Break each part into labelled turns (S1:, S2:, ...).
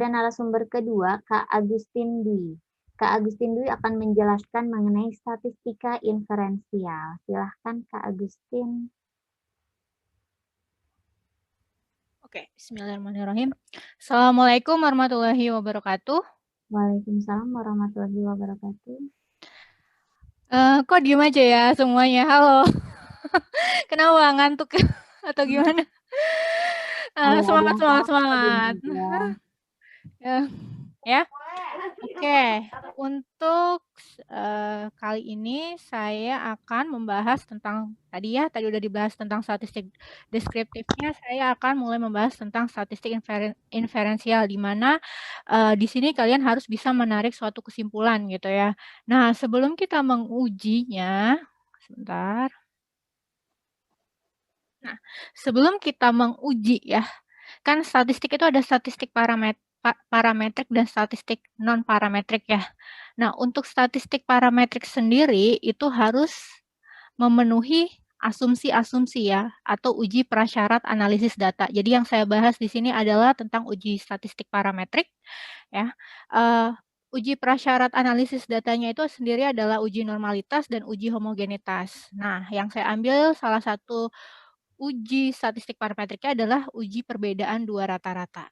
S1: Dan narasumber kedua, Kak Agustin Dwi. Kak Agustin Dwi akan menjelaskan mengenai statistika inferensial. Silahkan Kak Agustin.
S2: Oke, bismillahirrahmanirrahim. Assalamualaikum warahmatullahi wabarakatuh.
S1: Waalaikumsalam warahmatullahi wabarakatuh.
S2: Kok diem aja ya semuanya? Halo. Kenapa ngantuk atau gimana? Semangat, semangat, semangat. Ya. Oke, untuk kali ini saya akan membahas tentang tadi udah dibahas tentang statistik deskriptifnya. Saya akan mulai membahas tentang statistik inferensial, di mana di sini kalian harus bisa menarik suatu kesimpulan gitu ya. Nah, sebelum kita mengujinya, sebentar. Nah, sebelum kita menguji ya, kan statistik itu ada statistik parametrik dan statistik non parametrik ya. Nah, untuk statistik parametrik sendiri itu harus memenuhi asumsi-asumsi ya, atau uji prasyarat analisis data. Jadi yang saya bahas di sini adalah tentang uji statistik parametrik ya. Uji prasyarat analisis datanya itu sendiri adalah uji normalitas dan uji homogenitas. Nah, yang saya ambil salah satu uji statistik parametriknya adalah uji perbedaan dua rata-rata.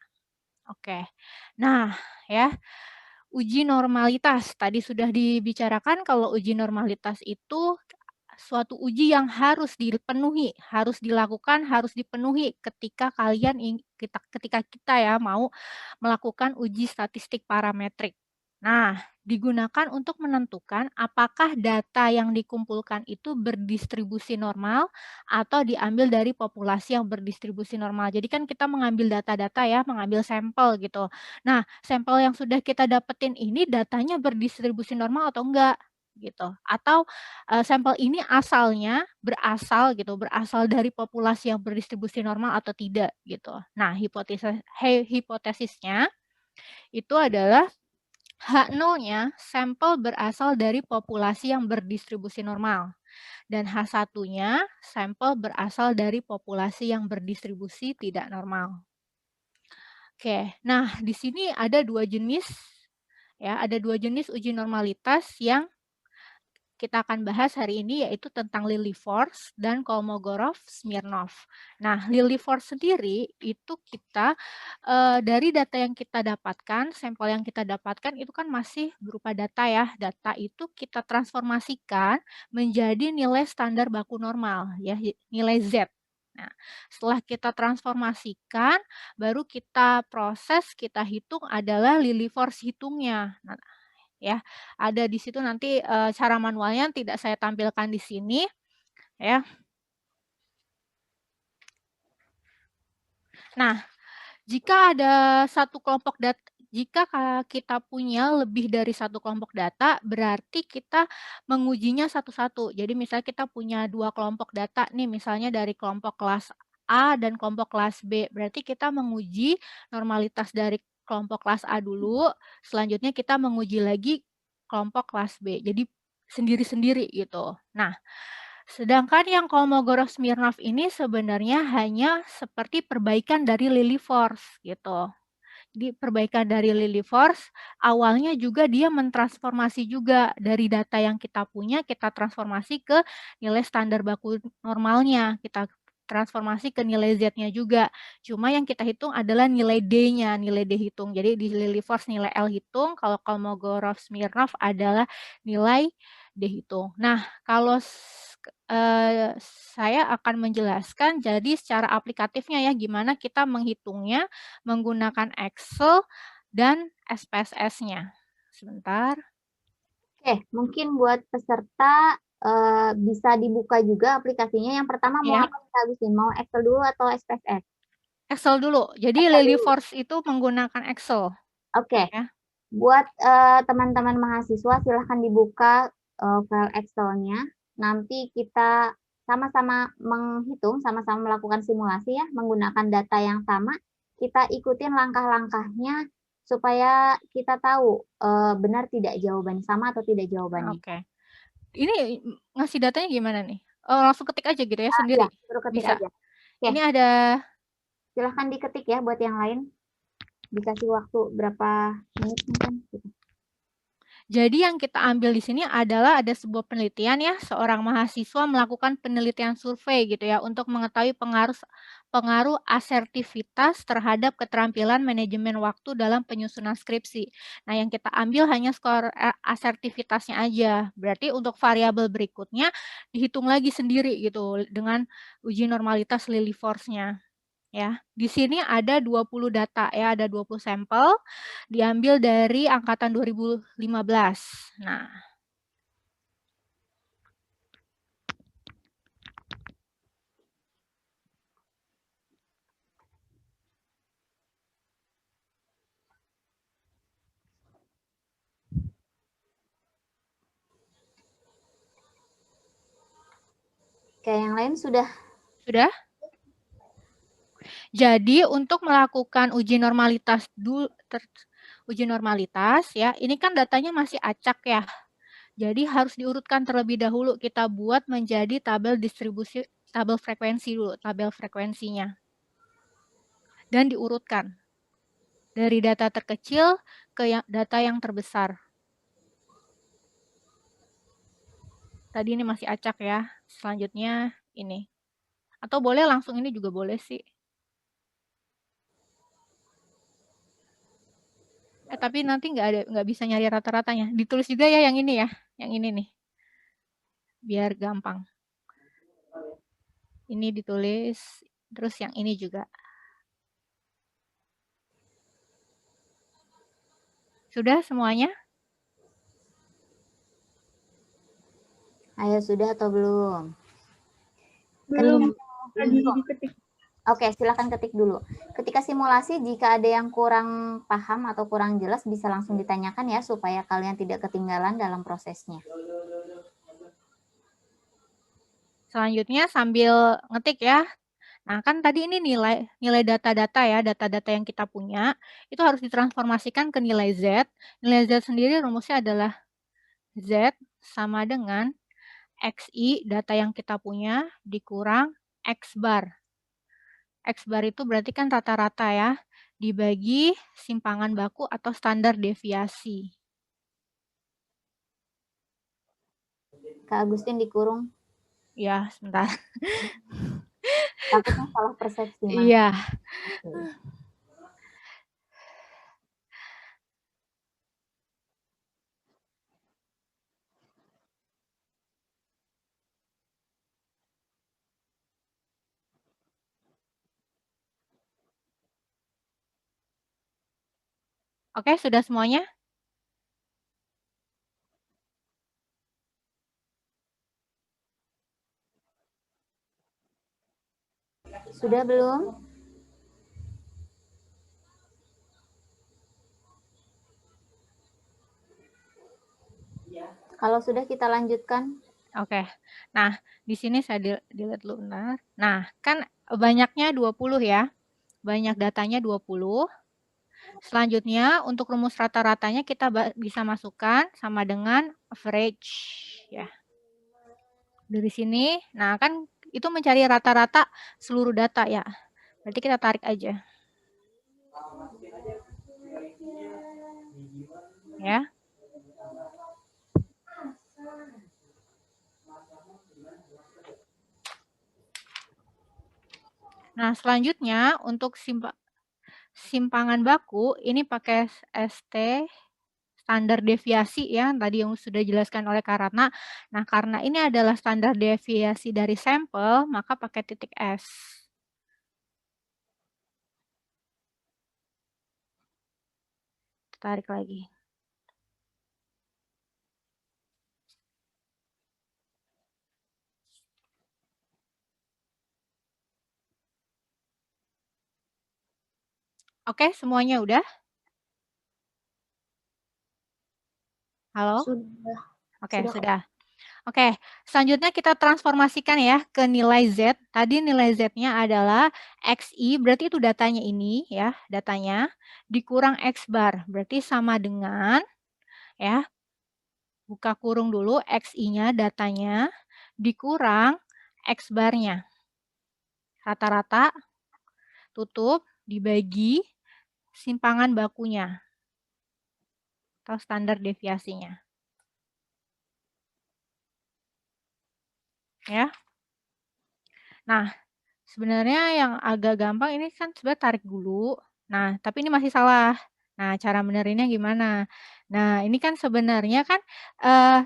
S2: Oke. Nah, ya. Uji normalitas tadi sudah dibicarakan kalau uji normalitas itu suatu uji yang harus dipenuhi, harus dilakukan, harus dipenuhi ketika ketika kita ya mau melakukan uji statistik parametrik. Nah, digunakan untuk menentukan apakah data yang dikumpulkan itu berdistribusi normal atau diambil dari populasi yang berdistribusi normal. Jadi kan kita mengambil data-data ya, mengambil sampel gitu. Nah, sampel yang sudah kita dapetin ini datanya berdistribusi normal atau enggak gitu. Atau sampel ini berasal dari populasi yang berdistribusi normal atau tidak gitu. Nah, hipotesisnya itu adalah H0-nya sampel berasal dari populasi yang berdistribusi normal. Dan H1-nya sampel berasal dari populasi yang berdistribusi tidak normal. Oke, nah di sini ada dua jenis uji normalitas yang kita akan bahas hari ini, yaitu tentang Lilliefors dan Kolmogorov-Smirnov. Nah, Lilliefors sendiri itu kita dari data yang kita dapatkan, sampel yang kita dapatkan itu kan masih berupa data ya. Data itu kita transformasikan menjadi nilai standar baku normal ya, nilai Z. Nah, setelah kita transformasikan, baru kita proses, kita hitung adalah Lilliefors hitungnya. Nah, ya. Ada di situ nanti cara manualnya tidak saya tampilkan di sini ya. Nah, jika ada satu kelompok data, jika kita punya lebih dari satu kelompok data, berarti kita mengujinya satu-satu. Jadi misalnya kita punya dua kelompok data nih, misalnya dari kelompok kelas A dan kelompok kelas B. Berarti kita menguji normalitas dari kelompok kelas A dulu, selanjutnya kita menguji lagi kelompok kelas B. Jadi sendiri-sendiri gitu. Nah, sedangkan yang Kolmogorov-Smirnov ini sebenarnya hanya seperti perbaikan dari Lilliefors gitu. Di perbaikan dari Lilliefors, awalnya juga dia mentransformasi juga dari data yang kita punya, kita transformasi ke nilai standar baku normalnya. Kita transformasi ke nilai Z-nya juga. Cuma yang kita hitung adalah nilai D-nya, nilai D hitung. Jadi di Lilliefors nilai L hitung, kalau Kolmogorov-Smirnov adalah nilai D hitung. Nah, kalau saya akan menjelaskan jadi secara aplikatifnya ya, gimana kita menghitungnya menggunakan Excel dan SPSS-nya. Sebentar.
S1: Oke, mungkin buat peserta bisa dibuka juga aplikasinya. Yang pertama mau
S2: Ya,
S1: apa Kak Agustin? Mau Excel dulu atau SPSS?
S2: Excel dulu. Jadi
S1: Excel dulu.
S2: Lilliefors itu menggunakan Excel.
S1: Oke,
S2: Ya.
S1: buat teman-teman mahasiswa silahkan dibuka file Excel-nya. Nanti kita sama-sama menghitung, sama-sama melakukan simulasi ya, menggunakan data yang sama. Kita ikutin langkah-langkahnya supaya kita tahu benar tidak jawabannya, sama atau tidak jawabannya.
S2: Oke. Ini ngasih datanya gimana nih? Oh, langsung ketik aja gitu ya
S1: Ya,
S2: sendiri?
S1: suruh ketik
S2: Bisa.
S1: aja. Oke,
S2: Ini ada
S1: silahkan diketik ya buat yang lain. dikasih waktu berapa menit mungkin gitu.
S2: Jadi yang kita ambil di sini adalah ada sebuah penelitian ya, seorang mahasiswa melakukan penelitian survei gitu ya untuk mengetahui pengaruh asertivitas terhadap keterampilan manajemen waktu dalam penyusunan skripsi. Nah, yang kita ambil hanya skor asertivitasnya aja. Berarti untuk variabel berikutnya dihitung lagi sendiri gitu dengan uji normalitas Lilliefors-nya. Ya, di sini ada 20 data ya, ada 20 sampel diambil dari angkatan 2015. Nah,
S1: Kayak yang lain sudah?
S2: sudah? Jadi untuk melakukan uji normalitas ya, ini kan datanya masih acak ya. Jadi harus diurutkan terlebih dahulu, kita buat menjadi tabel distribusi, tabel frekuensi dulu, tabel frekuensinya. Dan diurutkan dari data terkecil ke data yang terbesar. Tadi ini masih acak ya, selanjutnya ini. Atau boleh langsung ini juga boleh sih. Tapi nanti nggak bisa nyari rata-ratanya. Ditulis juga ya yang ini ya, yang ini nih. Biar gampang. Ini ditulis, terus yang ini juga. Sudah semuanya?
S1: Ayo, sudah atau belum?
S3: Belum, lagi diketik.
S1: Oke, silakan ketik dulu. Ketika simulasi, jika ada yang kurang paham atau kurang jelas, bisa langsung ditanyakan ya, supaya kalian tidak ketinggalan dalam prosesnya.
S2: Selanjutnya sambil ngetik ya. Nah, kan tadi ini nilai data-data ya, data-data yang kita punya, itu harus ditransformasikan ke nilai Z. Nilai Z sendiri rumusnya adalah Z sama dengan XI, data yang kita punya, dikurang X bar. X bar itu berarti kan rata-rata ya, dibagi simpangan baku atau standar deviasi.
S1: Kak Agustin dikurung.
S2: Ya, sebentar.
S1: Takutnya salah persepsi.
S2: Iya. Oke, sudah semuanya?
S1: Sudah belum? Kalau sudah, kita lanjutkan.
S2: Oke. Nah, di sini saya delete dulu bentar. Nah, kan banyaknya 20 ya. Banyak datanya 20. Selanjutnya, untuk rumus rata-ratanya kita bisa masukkan sama dengan average ya. Dari sini, nah kan itu mencari rata-rata seluruh data ya. Berarti kita tarik aja. Ya. Nah, selanjutnya untuk simpangan baku ini pakai ST standar deviasi ya, tadi yang sudah dijelaskan oleh Kak Ratna. Nah, karena ini adalah standar deviasi dari sampel, maka pakai titik S. Tarik lagi. Oke, semuanya udah? Halo?
S3: Sudah.
S2: Oke, sudah. Oke, selanjutnya kita transformasikan ya ke nilai Z. Tadi nilai Z-nya adalah XI, berarti itu datanya ini ya, datanya, dikurang X bar, berarti sama dengan, ya, buka kurung dulu, XI-nya datanya, dikurang X bar-nya. Rata-rata, tutup, dibagi simpangan bakunya atau standar deviasinya. Ya. Nah, sebenarnya yang agak gampang ini kan sebenarnya tarik dulu. Nah, tapi ini masih salah. Nah, cara benerinnya gimana? Nah, ini kan sebenarnya kan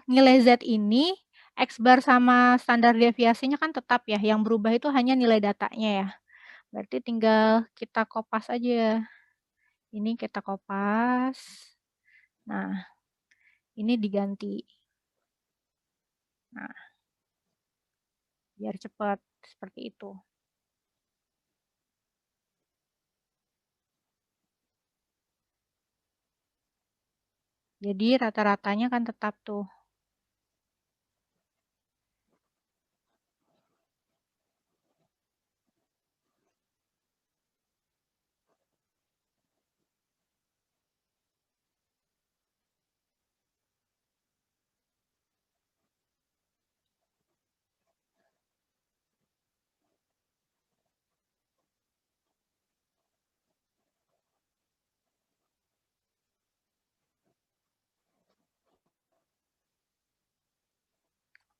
S2: nilai Z ini X bar sama standar deviasinya kan tetap ya. Yang berubah itu hanya nilai datanya ya. Berarti tinggal kita kopas aja. Ini kita kopas. Nah, ini diganti. Nah, biar cepat seperti itu. Jadi rata-ratanya kan tetap tuh.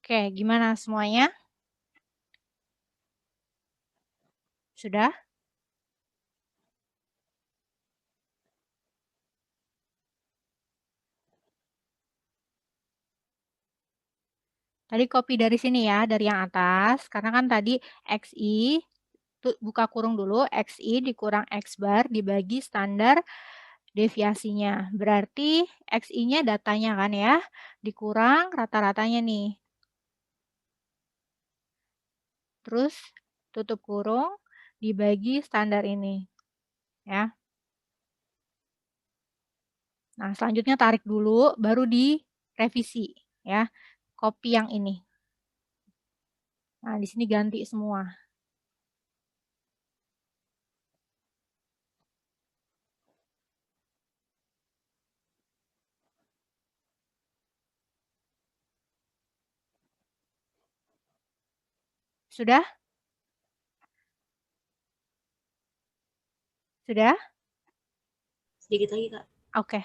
S2: Oke, gimana semuanya? Sudah? Tadi copy dari sini ya, dari yang atas. Karena kan tadi XI, buka kurung dulu, XI dikurang X bar dibagi standar deviasinya. Berarti XI-nya datanya kan ya, dikurang rata-ratanya nih. Terus tutup kurung, dibagi standar ini. Ya. Nah, selanjutnya tarik dulu, baru direvisi. Ya, copy yang ini. Nah, di sini ganti semua. Sudah? Sudah?
S3: Sedikit lagi, Kak.
S2: Oke.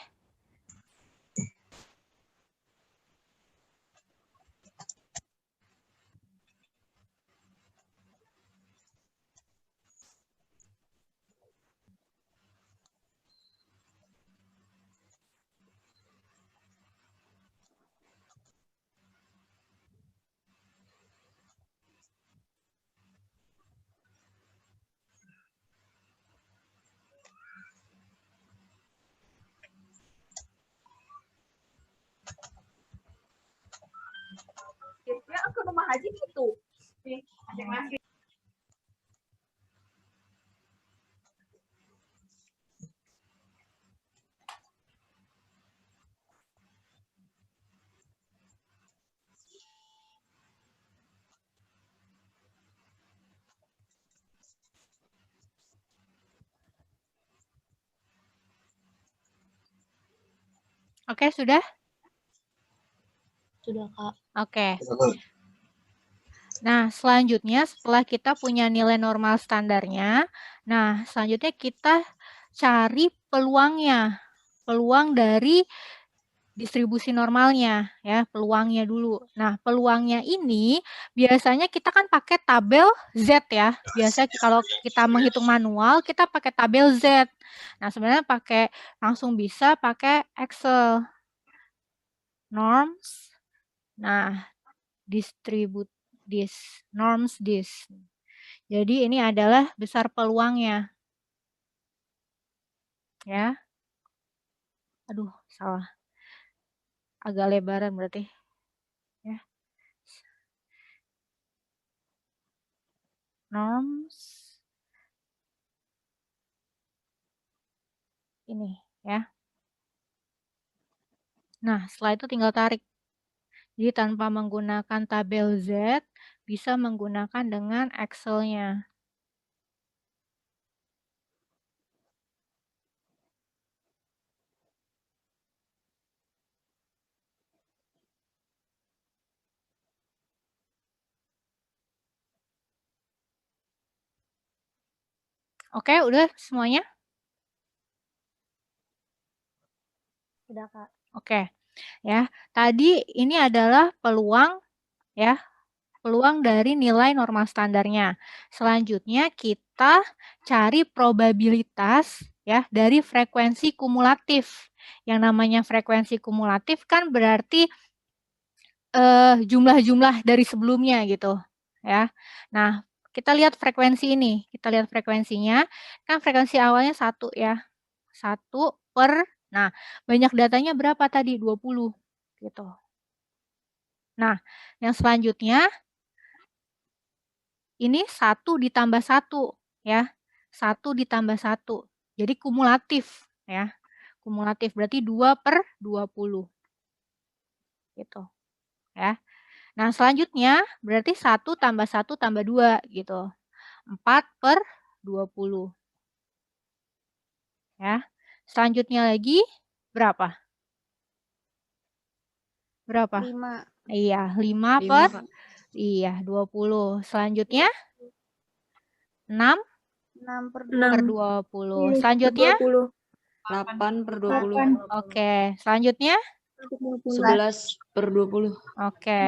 S3: Ya, ke rumah Haji gitu.
S2: Oke, sudah?
S3: Sudah, Kak.
S2: Oke. Nah, selanjutnya setelah kita punya nilai normal standarnya, nah selanjutnya kita cari peluangnya. Peluang dari distribusi normalnya ya, peluangnya dulu. Nah, peluangnya ini biasanya kita kan pakai tabel Z ya. Biasa kalau kita menghitung manual, kita pakai tabel Z. Nah, sebenarnya langsung bisa pakai Excel. Norms. Nah, distribute this, norms this. Jadi ini adalah besar peluangnya. Ya. Aduh, salah. Agak lebaran berarti. Ya. Norms. Ini ya. Nah, setelah itu tinggal tarik. Jadi tanpa menggunakan tabel Z, bisa menggunakan dengan Excel-nya. Oke, udah semuanya?
S1: Sudah, Kak.
S2: Oke. Ya. Tadi ini adalah peluang ya, peluang dari nilai normal standarnya. Selanjutnya kita cari probabilitas ya dari frekuensi kumulatif. Yang namanya frekuensi kumulatif kan berarti jumlah-jumlah dari sebelumnya gitu ya. Nah, kita lihat frekuensi ini. Kita lihat frekuensinya. Kan frekuensi awalnya 1 ya. 1 per, nah banyak datanya berapa tadi? 20 gitu. Nah, yang selanjutnya ini 1 ditambah 1 ya. 1 ditambah 1. Jadi kumulatif ya. Kumulatif berarti 2 per 20. Gitu ya. Nah, selanjutnya berarti 1 tambah 1 tambah 2 gitu. 4 per 20. Ya. Selanjutnya lagi berapa? Berapa?
S1: 5.
S2: Iya, 5
S3: 5,
S2: per
S3: Kak.
S2: iya, 20. Selanjutnya 6
S1: 6 per
S2: 20. Selanjutnya
S3: 8 per 20.
S2: oke, selanjutnya
S3: 11 per 20.
S2: oke.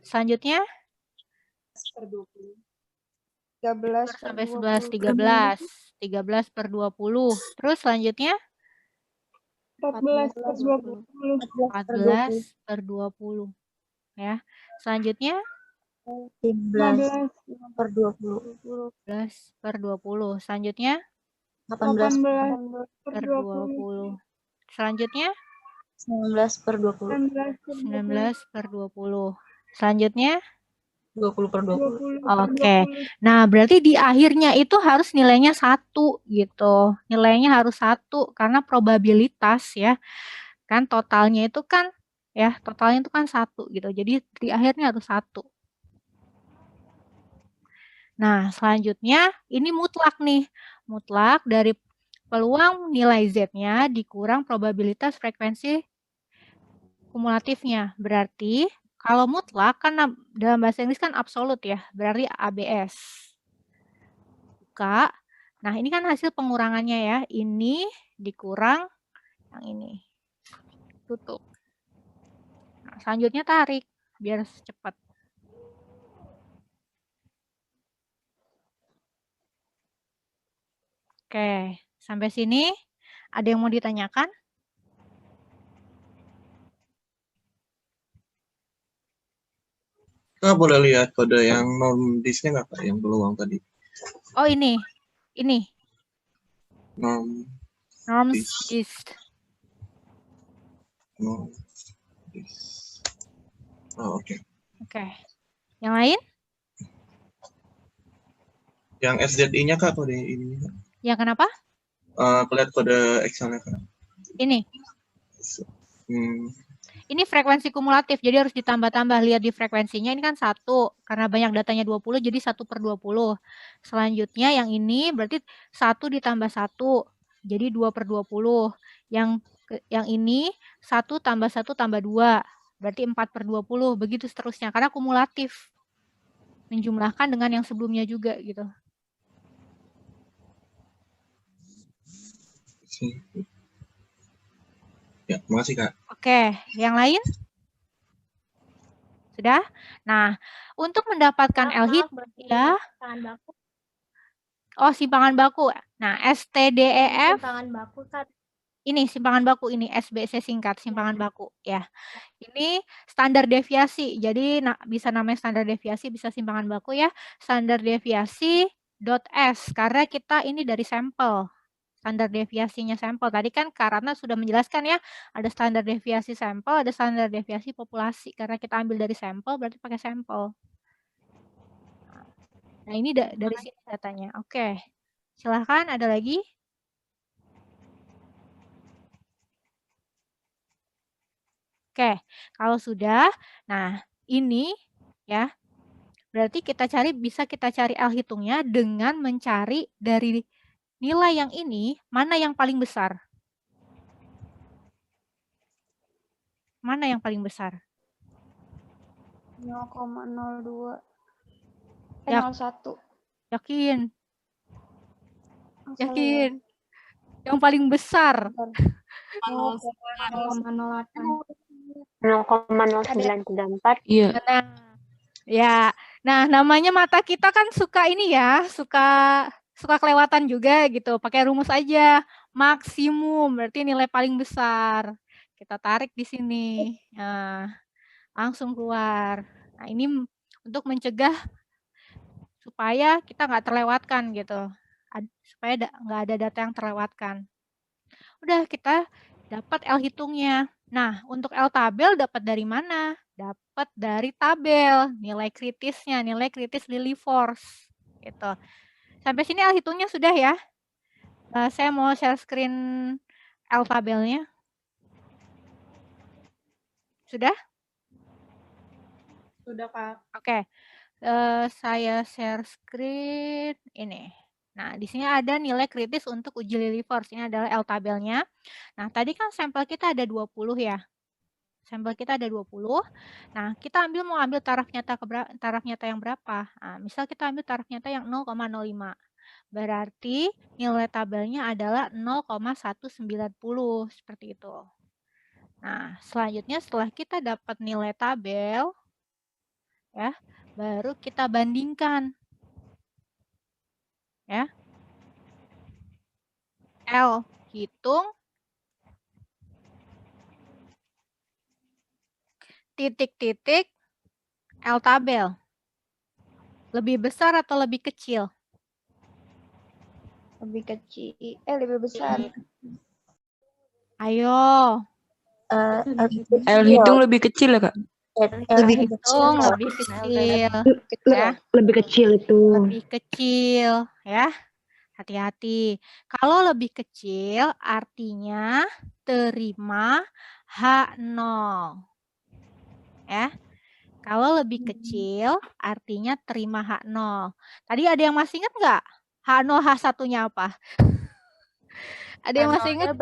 S2: Selanjutnya
S1: 13
S2: sampai 11, 13. 13 per 20. Terus selanjutnya
S1: 14 per 20.
S2: 14 per 20. Ya. Selanjutnya
S1: 15 per 20.
S2: 11 per 20. Selanjutnya
S3: 18
S2: per 20. Selanjutnya
S3: 19 per 20.
S2: 19 per 20. Selanjutnya
S3: 20 per 20.
S2: oke. Nah, berarti di akhirnya itu harus nilainya 1 gitu. Nilainya harus 1 karena probabilitas ya. Kan totalnya itu kan ya, totalnya itu kan 1 gitu. Jadi di akhirnya harus 1. Nah, selanjutnya ini mutlak nih. Mutlak dari peluang nilai Z-nya dikurang probabilitas frekuensi kumulatifnya. Berarti kalau mutlak kan dalam bahasa Inggris kan absolut ya, berarti ABS. Buka. Nah, ini kan hasil pengurangannya ya. Ini dikurang yang ini. Tutup. Nah, selanjutnya tarik biar cepat. Oke, sampai sini ada yang mau ditanyakan?
S4: Kak boleh lihat kode yang non disknya nggak Kak, yang peluang tadi?
S2: Oh ini.
S4: Non
S2: Norms
S4: disk.
S2: disk.
S4: Non disk. Oh, oke.
S2: Oke. Yang lain?
S4: Yang SZI-nya Kak, kode ini.
S2: Yang kenapa?
S4: Lihat kode Excel-nya Kak.
S2: Ini.
S4: Hmm,
S2: Ini frekuensi kumulatif, jadi harus ditambah-tambah. Lihat di frekuensinya, ini kan 1. Karena banyak datanya 20, jadi 1 per 20. Selanjutnya yang ini berarti 1 ditambah 1, jadi 2 per 20. Yang ini 1 tambah 1 tambah 2, berarti 4 per 20. Begitu seterusnya, karena kumulatif. Menjumlahkan dengan yang sebelumnya juga gitu.
S4: ya, makasih Kak.
S2: Oke, yang lain? Sudah? Nah, untuk mendapatkan L-hit ya. Oh, simpangan baku. Nah, STDEF.
S1: Simpangan baku kan.
S2: Ini simpangan baku ini SBC singkat, simpangan baku ya. Ini standar deviasi. Jadi bisa namanya standar deviasi, bisa simpangan baku ya. Standar deviasi .s karena kita ini dari sampel. Standar deviasinya sampel. Tadi kan Kak Ratna sudah menjelaskan ya, ada standar deviasi sampel, ada standar deviasi populasi. Karena kita ambil dari sampel, berarti pakai sampel. Nah, ini dari sini datanya. Oke. Silahkan, ada lagi? Oke, kalau sudah, nah ini ya, berarti bisa kita cari L hitungnya dengan mencari dari nilai yang ini, mana yang paling besar? Mana yang paling besar?
S1: 0,02.
S2: 01. Yakin?
S1: Salah
S2: Yakin? Yang paling besar.
S5: 0,0934.
S3: Iya.
S2: Ya, nah namanya mata kita kan suka ini ya, suka kelewatan juga gitu. Pakai rumus aja, maksimum berarti nilai paling besar. Kita tarik di sini, nah, langsung keluar. Nah ini untuk mencegah supaya kita nggak terlewatkan gitu, supaya nggak ada data yang terlewatkan. Udah kita dapat L hitungnya. Nah, untuk L tabel dapat dari mana? Dapat dari tabel nilai kritisnya, nilai kritis Lillie force gitu. Sampai sini L hitungnya sudah ya. Saya mau share screen L tabelnya. Sudah?
S5: Sudah, Kak.
S2: Oke. Saya share screen ini. Nah, di sini ada nilai kritis untuk uji Lillie force. Ini adalah L tabelnya. Nah, tadi kan sampel kita ada 20 ya. Sampel kita ada 20. Nah, kita mau ambil taraf nyata yang berapa? Nah, misal kita ambil taraf nyata yang 0,05. Berarti nilai tabelnya adalah 0,190 seperti itu. Nah, selanjutnya setelah kita dapat nilai tabel ya, baru kita bandingkan. Ya. L hitung titik-titik L tabel. Lebih besar atau lebih kecil?
S5: Lebih kecil. Lebih besar.
S2: Ayo.
S3: L hitung lebih kecil ya, Kak?
S2: Lebih hitung lebih kecil. Ya.
S5: Lebih kecil itu.
S2: Lebih kecil ya. Hati-hati. Kalau lebih kecil artinya terima H0. Ya. Kalau lebih kecil artinya terima H0. Tadi ada yang masih ingat nggak? H0 H1-nya apa? Ada yang masih ingat?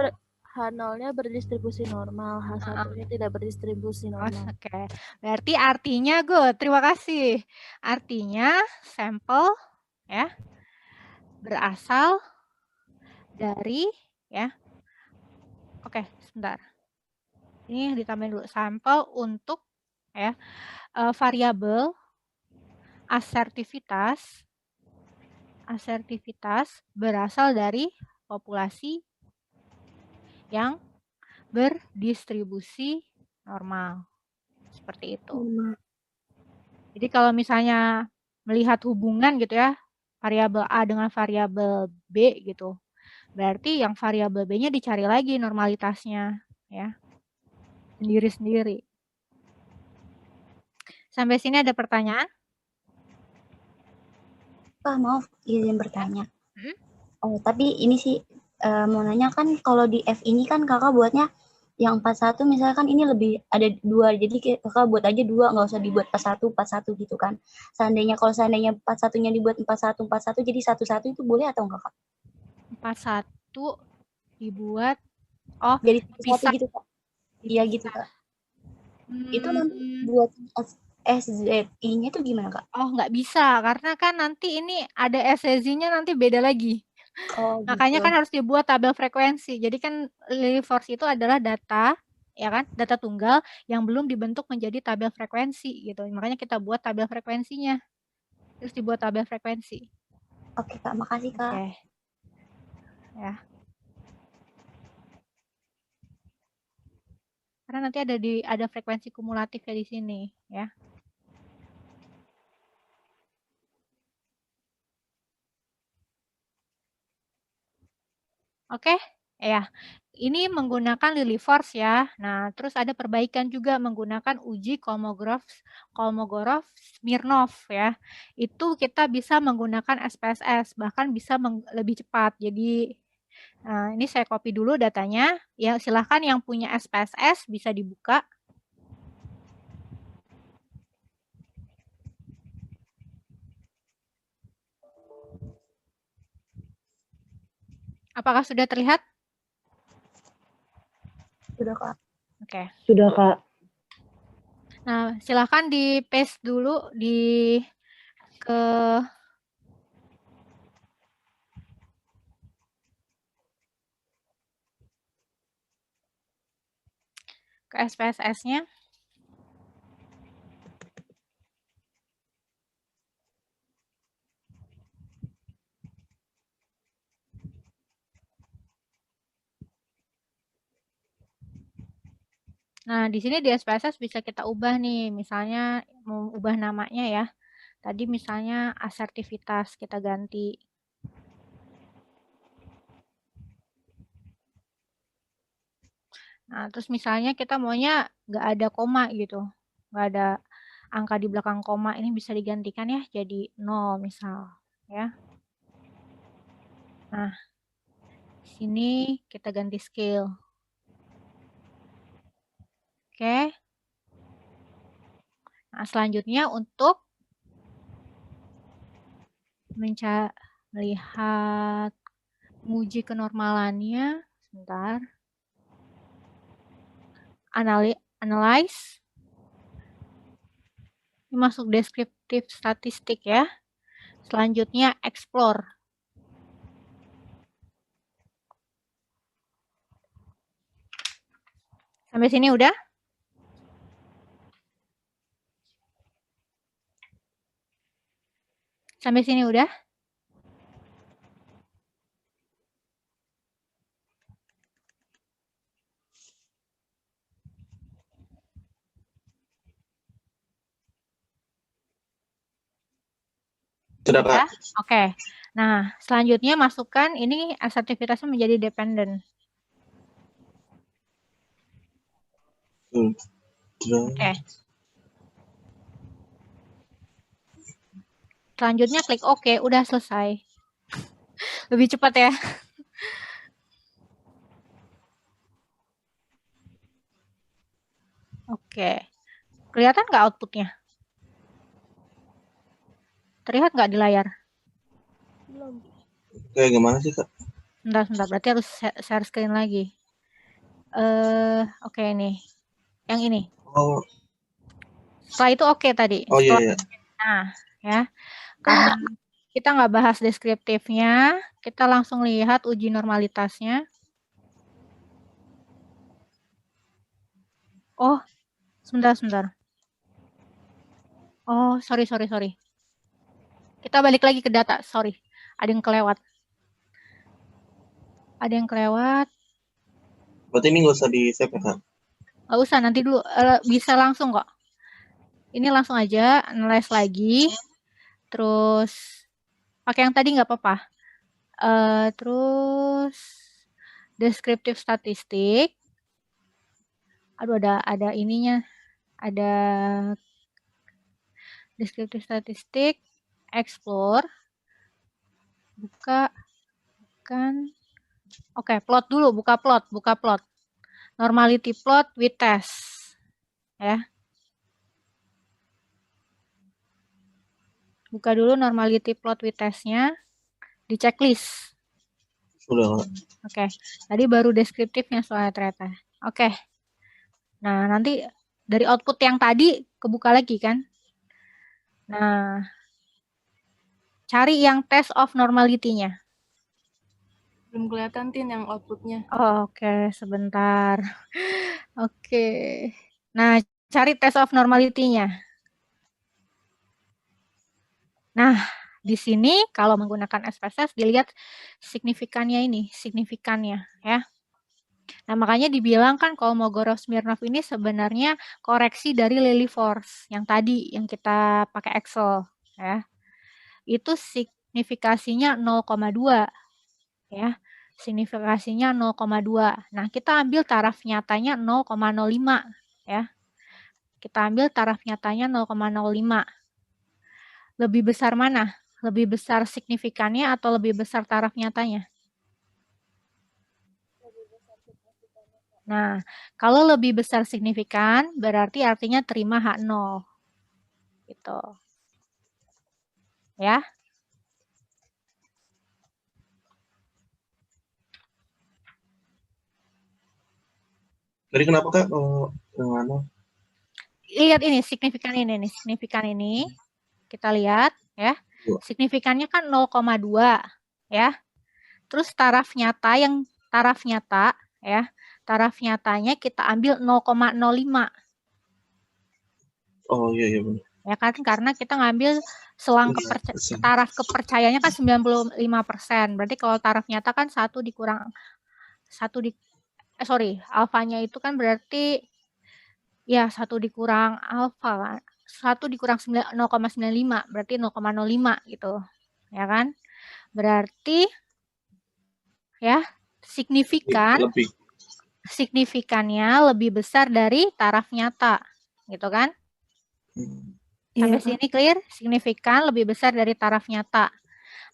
S5: H0-nya berdistribusi normal, H1-nya tidak berdistribusi normal.
S2: Oke. Berarti artinya terima kasih. Artinya sampel ya berasal dari ya. Oke, sebentar. Ini ditambahin dulu sampel untuk ya variabel asertivitas berasal dari populasi yang berdistribusi normal. Seperti itu. Jadi kalau misalnya melihat hubungan gitu ya, variabel A dengan variabel B gitu, berarti yang variabel B-nya dicari lagi normalitasnya ya. Sendiri-sendiri. Sampai sini ada pertanyaan?
S6: Pak, maaf izin bertanya. Oh, tapi ini sih mau nanya kan kalau di F ini kan kakak buatnya yang 41 misalkan ini lebih ada 2, jadi kakak buat aja 2, nggak usah dibuat 41 gitu kan. Kalau seandainya 41-nya dibuat 41 jadi 11 itu boleh atau enggak, Kak?
S2: 41 dibuat
S6: jadi
S2: bisa
S6: 1 gitu, Kak. Iya gitu, Kak. Itu nanti buat SZI-nya tuh gimana, Kak?
S2: Oh, nggak bisa karena kan nanti ini ada SZI-nya nanti beda lagi.
S6: Oh,
S2: Makanya
S6: gitu.
S2: kan harus dibuat tabel frekuensi. Jadi kan Lillie force itu adalah data ya kan, data tunggal yang belum dibentuk menjadi tabel frekuensi gitu. Makanya kita buat tabel frekuensinya. Terus dibuat tabel frekuensi.
S6: Oke, Kak, makasih, Kak.
S2: Oke. Ya. Karena nanti ada frekuensi kumulatifnya di sini ya. Oke, ya. Ini menggunakan Lillie force ya. Nah, terus ada perbaikan juga menggunakan uji Kolmogorov-Smirnov ya. Itu kita bisa menggunakan SPSS, bahkan bisa lebih cepat. Jadi, nah, ini saya copy dulu datanya. Ya, silahkan yang punya SPSS bisa dibuka. Apakah sudah terlihat?
S6: Sudah, Kak.
S2: Oke.
S5: Sudah, Kak.
S2: Nah, silahkan di paste dulu ke ke SPSS-nya. Nah, di sini di SPSS bisa kita ubah nih, misalnya mau ubah namanya ya. Tadi misalnya asertivitas kita ganti. Nah, terus misalnya kita maunya nggak ada koma gitu, nggak ada angka di belakang koma, ini bisa digantikan ya jadi 0 misal ya. Nah, di sini kita ganti scale. Oke. Nah, selanjutnya untuk melihat menguji kenormalannya, sebentar. Analyze. Ini masuk deskriptif statistik ya. Selanjutnya explore. Sampai sini udah? Sampai sini udah?
S4: Sudah, Kak.
S2: Ya? Oke. Nah, selanjutnya masukkan ini asertivitasnya menjadi dependent. Oke. Selanjutnya klik OK, udah selesai. Lebih cepat ya. Oke. Kelihatan nggak outputnya? Terlihat nggak di layar?
S5: Belum.
S4: Kayak gimana sih, Kak?
S2: Sebentar. Berarti harus share screen lagi. Oke nih. Yang ini.
S4: Oh,
S2: Setelah itu oke tadi.
S4: oh iya.
S2: Nah, ya. Karena kita nggak bahas deskriptifnya, kita langsung lihat uji normalitasnya. Oh, sebentar. Oh, sorry. Kita balik lagi ke data, sorry. Ada yang kelewat.
S4: Berarti ini nggak usah di-save ya, Kak?
S2: Nggak usah, nanti dulu. Bisa langsung kok. Ini langsung aja, analyze lagi. Terus, pakai yang tadi nggak apa-apa. Terus, deskriptif statistik. Aduh, ada ininya. Ada deskriptif statistik, explore, Oke, plot dulu, buka plot. Normality plot with test. Ya. Buka dulu normality plot with test-nya di checklist.
S4: Sudah, Kak.
S2: Oke, tadi baru deskriptifnya soalnya ternyata. Oke. Nah, nanti dari output yang tadi kebuka lagi kan. Nah, cari yang test of normality-nya.
S5: Belum kelihatan Tin yang outputnya.
S2: Oke, sebentar. Oke. Nah, cari test of normality-nya. Nah, di sini kalau menggunakan SPSS dilihat signifikannya ya. Nah, makanya dibilang kan Kolmogorov-Smirnov ini sebenarnya koreksi dari Lilliefors yang tadi yang kita pakai Excel ya. Itu signifikasinya 0,2 ya. Signifikasinya 0,2. Nah, kita ambil taraf nyatanya 0,05 ya. Kita ambil taraf nyatanya 0,05. Lebih besar mana? Lebih besar signifikannya atau lebih besar taraf nyatanya? Nah, kalau lebih besar signifikan, berarti artinya terima H0. Gitu. Ya.
S4: Jadi kenapa, Kak, kalau yang mana?
S2: Lihat ini, signifikan ini. Kita lihat, ya. Signifikannya kan 0,2, ya. Terus taraf nyata, ya. taraf nyatanya kita ambil 0,05.
S4: Oh iya iya benar.
S2: Ya kan, karena kita ngambil selang taraf kepercayaannya kan 95%. Berarti kalau taraf nyata kan 1 dikurang 1 alfanya itu kan berarti ya 1 dikurang alfa, 1 dikurang 0,95 berarti 0,05 gitu. Ya kan? Berarti ya signifikannya lebih besar dari taraf nyata. Gitu kan? Sampai sini clear? Signifikan lebih besar dari taraf nyata.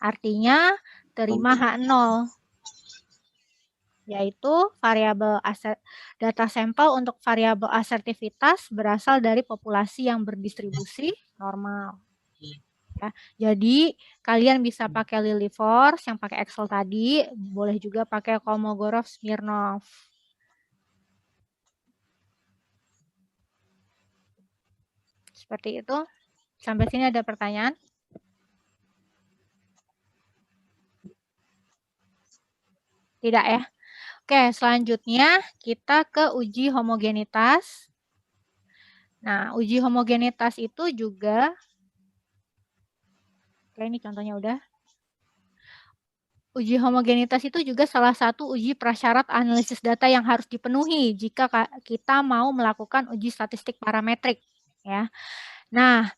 S2: Artinya terima H0. Yaitu variabel data sampel untuk variabel asertivitas berasal dari populasi yang berdistribusi normal. Ya, jadi kalian bisa pakai Lilliefors yang pakai Excel tadi, boleh juga pakai Kolmogorov-Smirnov. Seperti itu. Sampai sini ada pertanyaan? Tidak ya? Oke, selanjutnya kita ke uji homogenitas. Nah, uji homogenitas itu juga, oke ini contohnya udah. Uji homogenitas itu juga salah satu uji prasyarat analisis data yang harus dipenuhi jika kita mau melakukan uji statistik parametrik. Ya. Nah,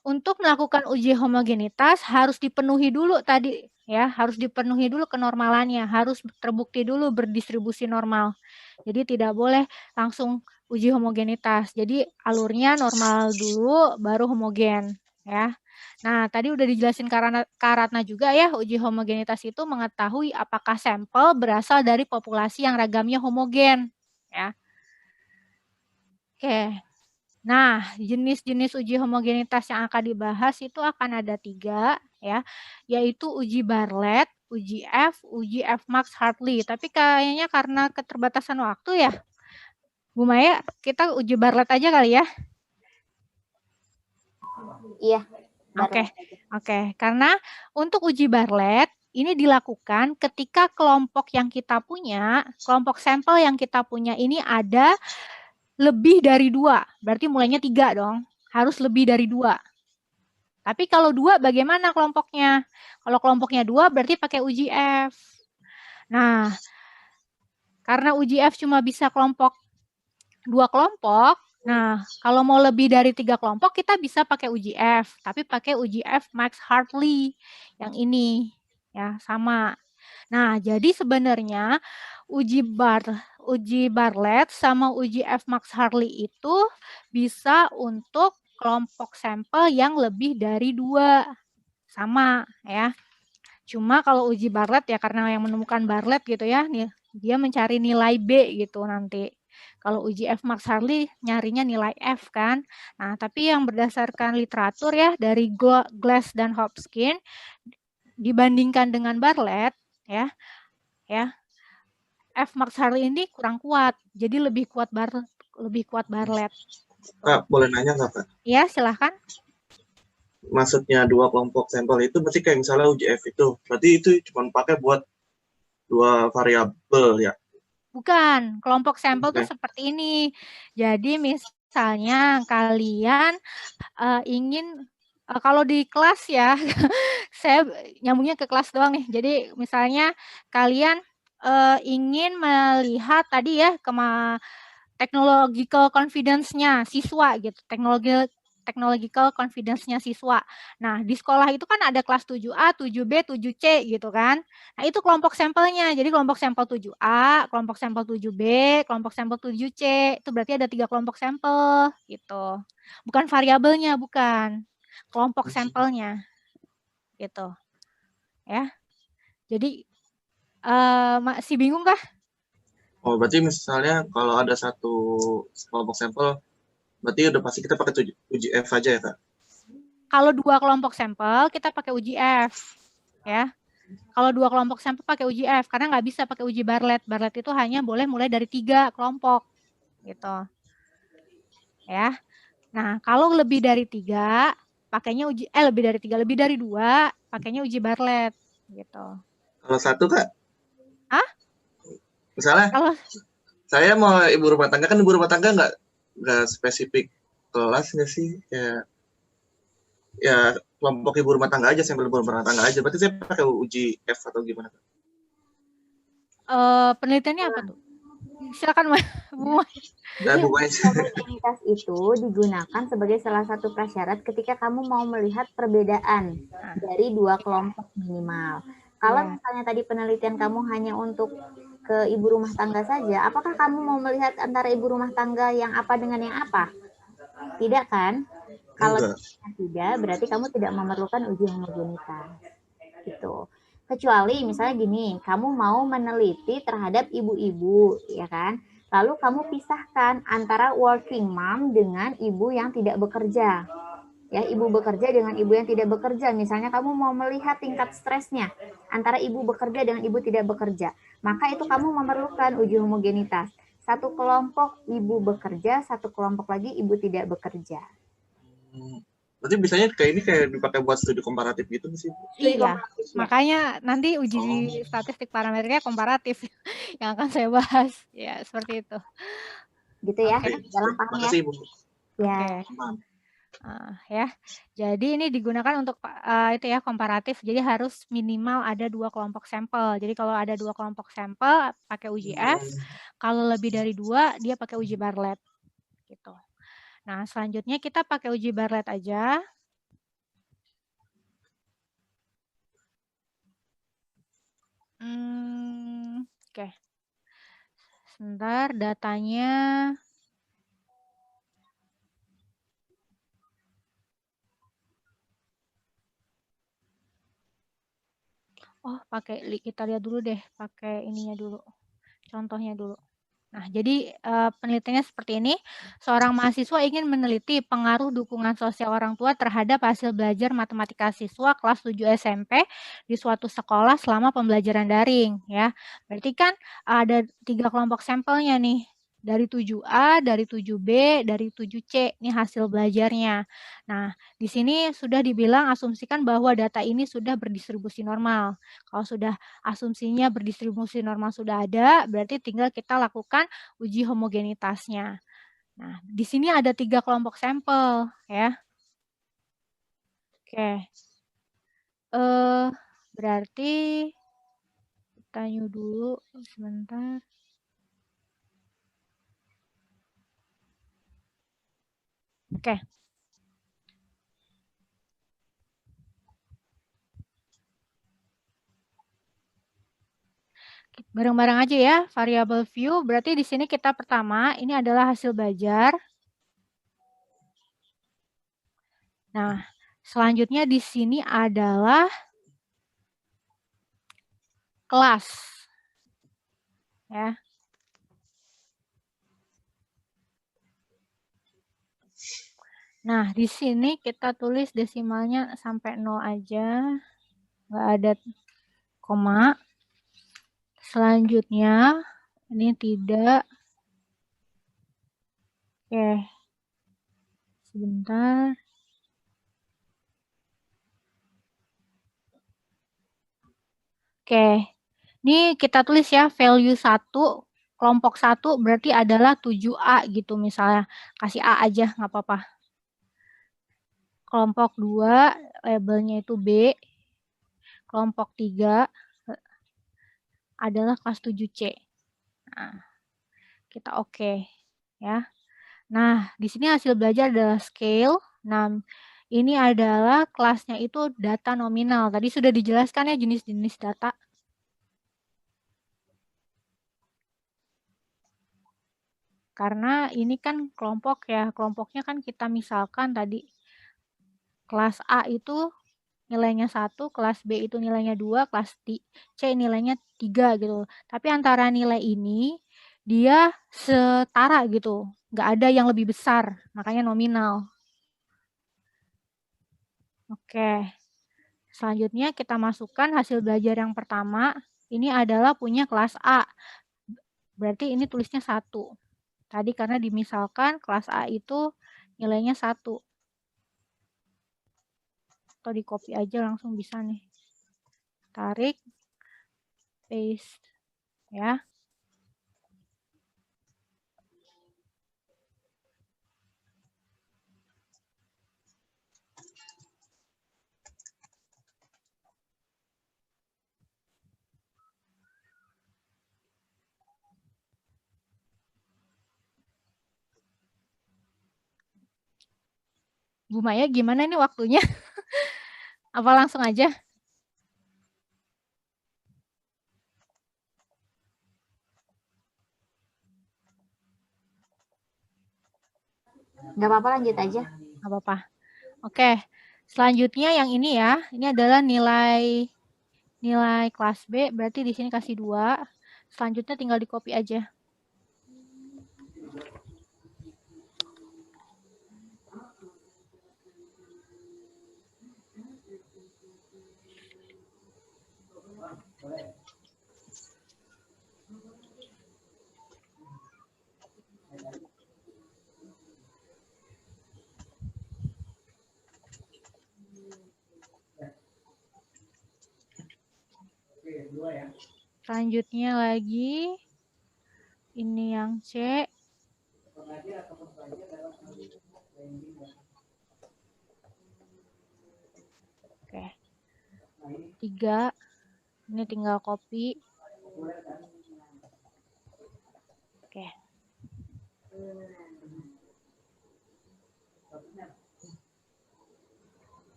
S2: untuk melakukan uji homogenitas harus dipenuhi dulu tadi. Ya, harus dipenuhi dulu kenormalannya, harus terbukti dulu berdistribusi normal. Jadi tidak boleh langsung uji homogenitas. Jadi alurnya normal dulu baru homogen ya. Nah, tadi udah dijelasin Karatna juga ya, uji homogenitas itu mengetahui apakah sampel berasal dari populasi yang ragamnya homogen ya. Oke. Nah, jenis-jenis uji homogenitas yang akan dibahas itu akan ada 3 ya, yaitu uji Bartlett, uji F-max Hartley. Tapi kayaknya karena keterbatasan waktu ya, Bu Maya, kita uji Bartlett aja kali ya?
S1: Iya.
S2: Oke. Karena untuk uji Bartlett ini dilakukan ketika kelompok yang kita punya, kelompok sampel yang kita punya ini ada lebih dari 2, berarti mulainya 3 dong. Harus lebih dari 2. Tapi kalau 2 bagaimana kelompoknya? Kalau kelompoknya 2 berarti pakai uji F. Nah, karena uji F cuma bisa 2 kelompok, nah kalau mau lebih dari 3 kelompok kita bisa pakai uji F. Tapi pakai uji F Max Hartley yang ini. Ya, sama. Nah, jadi sebenarnya uji Bartlett sama uji F-max Hartley itu bisa untuk kelompok sampel yang lebih dari 2. Sama ya. Cuma kalau uji Bartlett ya karena yang menemukan Bartlett gitu ya, dia mencari nilai B gitu nanti. Kalau uji F-max Hartley nyarinya nilai F kan. Nah, tapi yang berdasarkan literatur ya dari Glass dan Hopkins dibandingkan dengan Bartlett ya F-max Hartley ini kurang kuat, jadi lebih kuat Bartlett.
S4: Kak, boleh nanya nggak Kak?
S2: Ya, silahkan.
S4: Maksudnya 2 kelompok sampel itu berarti kayak misalnya uji F itu, berarti itu cuma pakai buat 2 variabel ya?
S2: Bukan, kelompok sampel tuh seperti ini. Jadi misalnya kalian ingin kalau di kelas ya, saya nyambungnya ke kelas doang nih. Jadi misalnya kalian ingin melihat tadi ya technological confidence-nya siswa gitu, technological confidence-nya siswa. Nah, di sekolah itu kan ada kelas 7A, 7B, 7C gitu kan. Nah, itu kelompok sampelnya. Jadi kelompok sampel 7A, kelompok sampel 7B, kelompok sampel 7C. Itu berarti ada 3 kelompok sampel gitu. Bukan variabelnya, bukan. Kelompok sampelnya. Gitu. Ya. Jadi masih bingung kah?
S4: Oh, berarti misalnya kalau ada 1 kelompok sampel, berarti udah pasti kita pakai uji F aja ya, Kak?
S2: Kalau 2 kelompok sampel, kita pakai uji F. Ya. Kalau 2 kelompok sampel pakai uji F, karena nggak bisa pakai uji Bartlett. Bartlett itu hanya boleh mulai dari 3 kelompok. Gitu. Ya. Nah, kalau lebih dari 3, pakainya lebih dari 2, pakainya uji Bartlett. Gitu.
S4: Kalau 1, Kak?
S2: Hah?
S4: Misalnya
S2: Kalau
S4: saya mau ibu rumah tangga, kan ibu rumah tangga nggak spesifik kelas nggak sih? Ya kelompok ibu rumah tangga aja, sampel ibu rumah tangga aja. Berarti saya pakai uji F atau gimana?
S2: penelitiannya apa tuh? Silakan Bu.
S1: Jadi
S4: Bu
S1: uji
S4: Mais.
S1: homogenitas itu digunakan sebagai salah satu prasyarat ketika kamu mau melihat perbedaan dari dua kelompok minimal. Kalau misalnya tadi penelitian kamu hanya untuk ke ibu rumah tangga saja, apakah kamu mau melihat antara ibu rumah tangga yang apa dengan yang apa? Tidak kan? Kalau tidak, berarti kamu tidak memerlukan uji homogenitas. Gitu. Kecuali misalnya gini, kamu mau meneliti terhadap ibu-ibu, ya kan? Lalu kamu pisahkan antara working mom dengan ibu yang tidak bekerja. Ya, ibu bekerja dengan ibu yang tidak bekerja. Misalnya kamu mau melihat tingkat stresnya antara ibu bekerja dengan ibu tidak bekerja. Maka itu kamu memerlukan uji homogenitas. Satu kelompok ibu bekerja, satu kelompok lagi ibu tidak bekerja.
S4: Berarti biasanya kayak dipakai buat studi komparatif gitu sih?
S2: Iya, makanya nanti uji statistik parametriknya komparatif yang akan saya bahas. Ya, seperti itu.
S1: Gitu ya, dalam paham ya?
S4: Makasih, Bu.
S1: Ya.
S2: Ya, jadi ini digunakan untuk itu ya komparatif. Jadi harus minimal ada 2 kelompok sampel. Jadi kalau ada 2 kelompok sampel pakai uji F. Kalau lebih dari 2 dia pakai uji Bartlett. Gitu. Nah, selanjutnya kita pakai uji Bartlett aja. Oke. Sebentar, datanya. Oh, kita lihat dulu deh, pakai ininya dulu, contohnya dulu. Nah, jadi penelitiannya seperti ini. Seorang mahasiswa ingin meneliti pengaruh dukungan sosial orang tua terhadap hasil belajar matematika siswa kelas 7 SMP di suatu sekolah selama pembelajaran daring. Ya, berarti kan ada 3 kelompok sampelnya nih. Dari 7A, dari 7B, dari 7C. Ini hasil belajarnya. Nah, di sini sudah dibilang asumsikan bahwa data ini sudah berdistribusi normal. Kalau sudah asumsinya berdistribusi normal sudah ada, berarti tinggal kita lakukan uji homogenitasnya. Nah, di sini ada 3 kelompok sampel ya. Oke. Berarti kita new dulu sebentar. Oke. Bareng-bareng aja ya, variable view. Berarti di sini kita pertama, ini adalah hasil belajar. Nah, selanjutnya di sini adalah kelas. Ya. Nah, di sini kita tulis desimalnya sampai 0 aja. Nggak ada koma. Selanjutnya, ini tidak. Oke. Sebentar. Oke. Ini kita tulis ya, value 1, kelompok 1 berarti adalah 7A gitu misalnya. Kasih A aja, nggak apa-apa. Kelompok 2, labelnya itu B. Kelompok 3 adalah kelas 7C. Nah, kita oke. Ya. Nah, di sini hasil belajar adalah scale. Nah, ini adalah kelasnya itu data nominal. Tadi sudah dijelaskan ya jenis-jenis data. Karena ini kan kelompok ya, kelompoknya kan kita misalkan tadi kelas A itu nilainya 1, kelas B itu nilainya 2, kelas C nilainya 3 gitu. Tapi antara nilai ini dia setara gitu, nggak ada yang lebih besar, makanya nominal. Oke, selanjutnya kita masukkan hasil belajar yang pertama, ini adalah punya kelas A, berarti ini tulisnya 1. Tadi karena dimisalkan kelas A itu nilainya 1. Atau di copy aja langsung bisa nih. Tarik, paste, ya. Bu Maya gimana nih waktunya? Apa langsung aja?
S1: Nggak apa-apa, lanjut aja.
S2: Nggak apa-apa. Oke, selanjutnya yang ini ya. Ini adalah nilai kelas B, berarti di sini kasih 2. Selanjutnya tinggal di copy aja. Selanjutnya lagi, ini yang C. Oke. 3. Ini tinggal copy. Oke.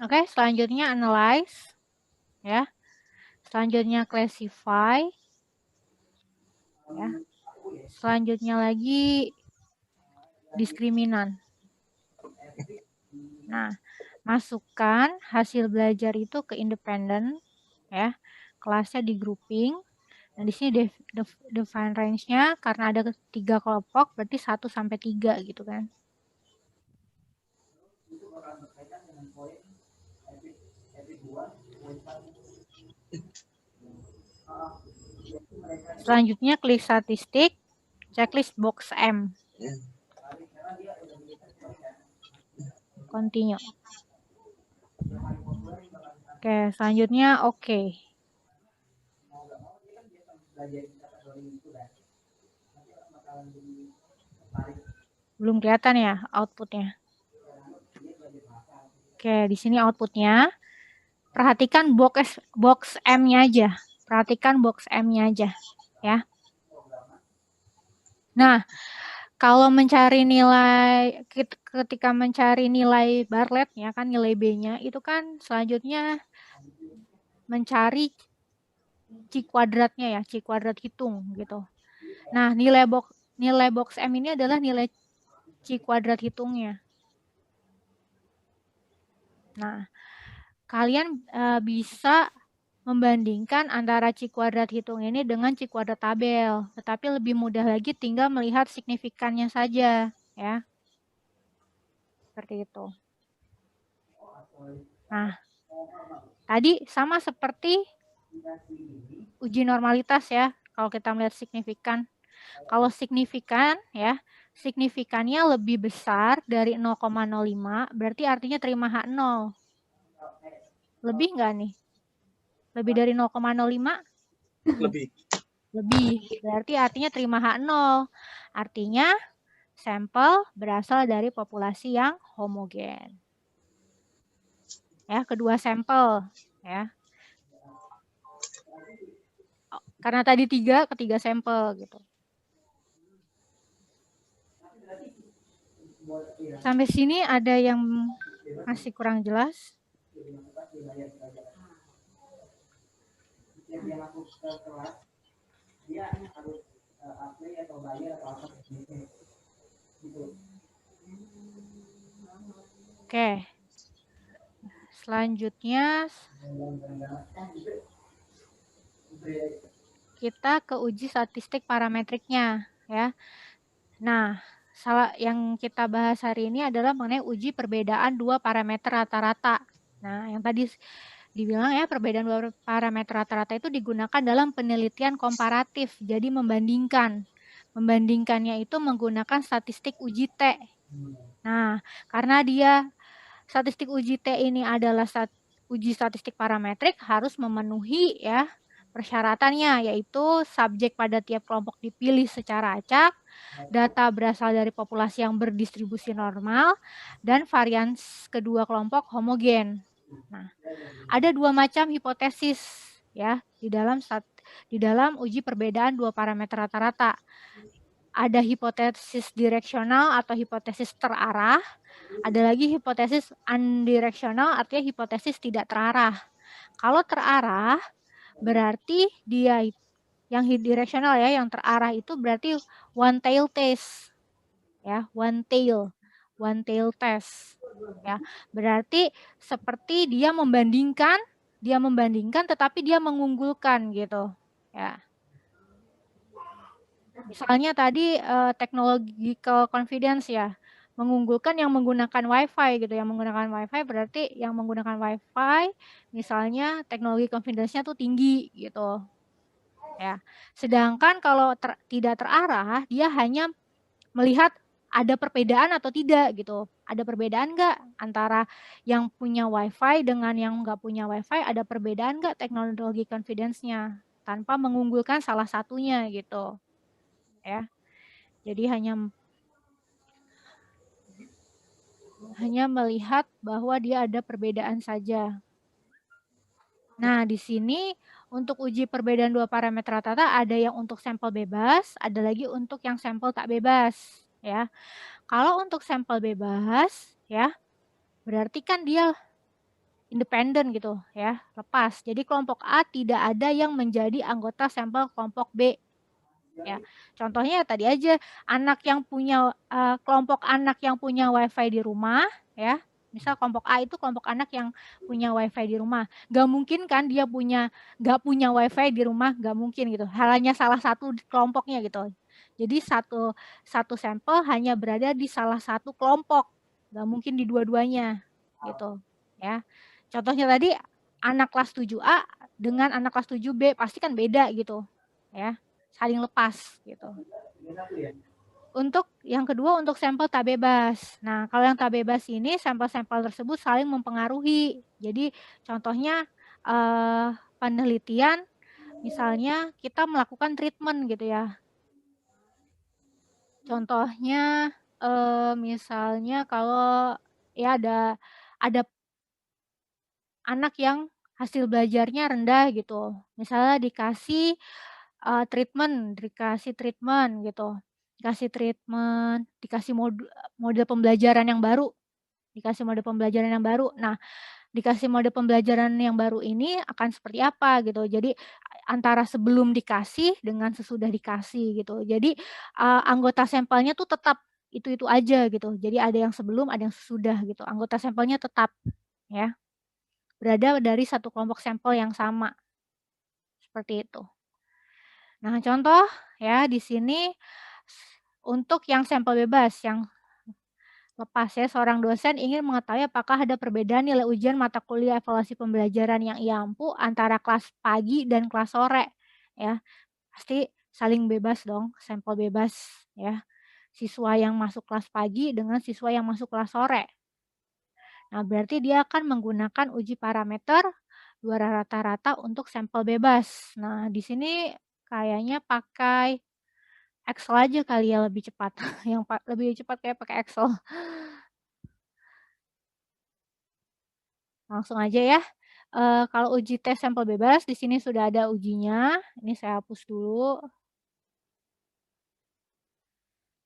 S2: Oke, selanjutnya analyze, ya. Selanjutnya classify, ya. Selanjutnya lagi diskriminan. Nah, masukkan hasil belajar itu ke independen, ya. Kelasnya di grouping. Nah, di sini define range-nya karena ada 3 kelompok, berarti 1 sampai 3 gitu kan. Selanjutnya klik statistik, checklist box M. Continue. Oke, selanjutnya oke. Belum kelihatan ya outputnya. Oke, di sini outputnya. Perhatikan box M-nya aja. Perhatikan box M-nya aja, ya. Nah, kalau mencari nilai, ketika mencari nilai Bartlett-nya kan nilai B-nya, itu kan selanjutnya mencari C kuadratnya ya, C kuadrat hitung gitu. Nah, nilai box M ini adalah nilai C kuadrat hitungnya. Nah, kalian bisa membandingkan antara C kuadrat hitung ini dengan C kuadrat tabel. Tetapi lebih mudah lagi tinggal melihat signifikannya saja, ya. Seperti itu. Nah, tadi sama seperti uji normalitas ya, kalau kita melihat signifikan. Kalau signifikan ya, signifikannya lebih besar dari 0,05, berarti artinya terima H0. Lebih nggak nih? Lebih dari 0,05?
S4: Lebih.
S2: Lebih, berarti artinya terima H0. Artinya sampel berasal dari populasi yang homogen. Ya, kedua sampel ya. Karena tadi 3, ketiga sampel gitu. Sampai sini ada yang masih kurang jelas? Oke. Selanjutnya kita ke uji statistik parametriknya ya. Nah, yang kita bahas hari ini adalah mengenai uji perbedaan 2 parameter rata-rata. Nah, yang tadi dibilang ya, perbedaan 2 parameter rata-rata itu digunakan dalam penelitian komparatif. Jadi membandingkan. Membandingkannya itu menggunakan statistik uji T. Nah, karena dia statistik uji T ini adalah uji statistik parametrik, harus memenuhi ya persyaratannya, yaitu subjek pada tiap kelompok dipilih secara acak, data berasal dari populasi yang berdistribusi normal, dan varians kedua kelompok homogen. Nah, ada dua macam hipotesis ya di dalam uji perbedaan dua parameter rata-rata. Ada hipotesis direksional atau hipotesis terarah, ada lagi hipotesis unidirectional, artinya hipotesis tidak terarah. Kalau terarah berarti dia yang directional ya, yang terarah itu berarti one tail test ya, one tail test ya. Berarti seperti dia membandingkan tetapi dia mengunggulkan gitu ya. Misalnya tadi technological confidence ya, mengunggulkan yang menggunakan WiFi gitu, yang menggunakan WiFi berarti yang menggunakan WiFi misalnya teknologi confidence-nya tuh tinggi gitu ya. Sedangkan kalau tidak terarah, dia hanya melihat ada perbedaan atau tidak gitu. Ada perbedaan nggak antara yang punya WiFi dengan yang nggak punya WiFi, ada perbedaan nggak teknologi confidence-nya tanpa mengunggulkan salah satunya gitu ya. Jadi hanya melihat bahwa dia ada perbedaan saja. Nah, di sini untuk uji perbedaan dua parameter rata-rata ada yang untuk sampel bebas, ada lagi untuk yang sampel tak bebas, ya. Kalau untuk sampel bebas, ya, berarti kan dia independen gitu, ya, lepas. Jadi kelompok A tidak ada yang menjadi anggota sampel kelompok B. Ya, contohnya tadi aja anak yang punya kelompok anak yang punya WiFi di rumah, ya. Misal kelompok A itu kelompok anak yang punya WiFi di rumah. Gak mungkin kan dia gak punya WiFi di rumah, gak mungkin gitu. Hanya salah satu kelompoknya gitu. Jadi satu sampel hanya berada di salah satu kelompok, gak mungkin di dua-duanya gitu, ya. Contohnya tadi anak kelas 7A dengan anak kelas 7B pasti kan beda gitu, ya. Saling lepas gitu. Untuk yang kedua untuk sampel tak bebas. Nah, kalau yang tak bebas ini sampel-sampel tersebut saling mempengaruhi. Jadi contohnya penelitian misalnya kita melakukan treatment gitu ya. Contohnya misalnya kalau ya ada anak yang hasil belajarnya rendah gitu. Misalnya dikasih treatment gitu. Dikasih treatment, dikasih model pembelajaran yang baru. Nah, dikasih mode pembelajaran yang baru ini akan seperti apa gitu. Jadi antara sebelum dikasih dengan sesudah dikasih gitu. Jadi anggota sampelnya tuh tetap itu aja gitu. Jadi ada yang sebelum, ada yang sesudah gitu. Anggota sampelnya tetap ya. Berada dari satu kelompok sampel yang sama. Seperti itu. Nah, contoh ya di sini untuk yang sampel bebas, yang lepas ya, seorang dosen ingin mengetahui apakah ada perbedaan nilai ujian mata kuliah evaluasi pembelajaran yang ia ampu antara kelas pagi dan kelas sore ya. Pasti saling bebas dong, sampel bebas ya. Siswa yang masuk kelas pagi dengan siswa yang masuk kelas sore. Nah, berarti dia akan menggunakan uji parameter dua rata-rata untuk sampel bebas. Nah, di sini kayaknya pakai Excel aja kali ya lebih cepat. Yang lebih cepat kayak pakai Excel. Langsung aja ya. Kalau uji tes sampel bebas di sini sudah ada ujinya. Ini saya hapus dulu.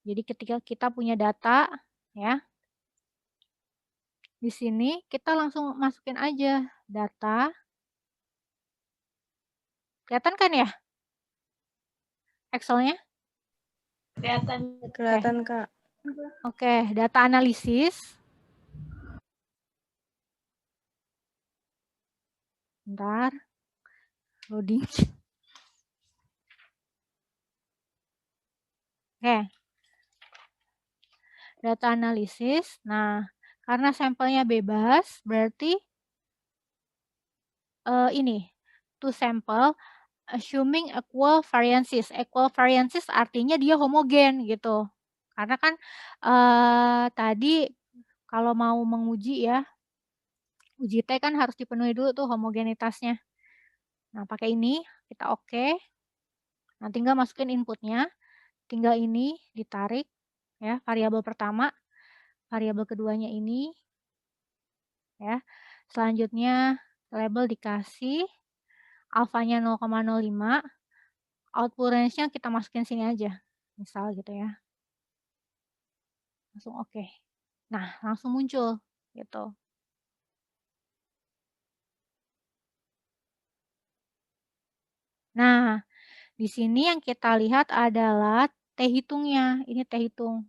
S2: Jadi ketika kita punya data ya. Di sini kita langsung masukin aja data. Kelihatan kan ya? Excel-nya?
S3: Kelihatan, Kak.
S2: Oke, data analisis. Bentar. Loading. Oke. Data analisis. Nah, karena sampelnya bebas, berarti ini, to sample assuming equal variances. Equal variances artinya dia homogen gitu. Karena kan tadi kalau mau menguji ya, uji T kan harus dipenuhi dulu tuh homogenitasnya. Nah, pakai ini kita oke. Nah, tinggal masukin inputnya. Tinggal ini ditarik ya, variabel pertama, variabel keduanya ini ya. Selanjutnya label dikasih alfanya 0,05, output range-nya kita masukin sini aja. Misal gitu ya. Langsung oke. Nah, langsung muncul gitu. Nah, di sini yang kita lihat adalah T hitungnya. Ini T hitung.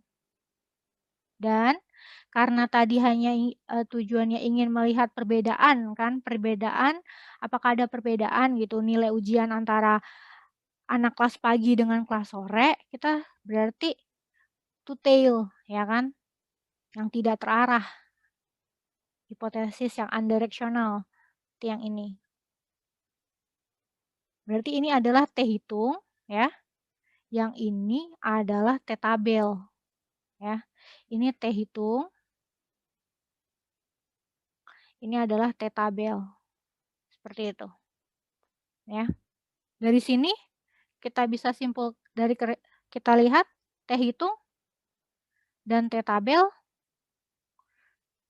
S2: Dan karena tadi hanya tujuannya ingin melihat perbedaan kan, apakah ada perbedaan gitu nilai ujian antara anak kelas pagi dengan kelas sore, kita berarti two tail ya kan, yang tidak terarah. Hipotesis yang unidirectional, itu yang ini. Berarti ini adalah T hitung ya. Yang ini adalah T tabel ya. Ini T hitung. Ini adalah T tabel. Seperti itu. Ya. Dari sini kita bisa simpul kita lihat T hitung dan T tabel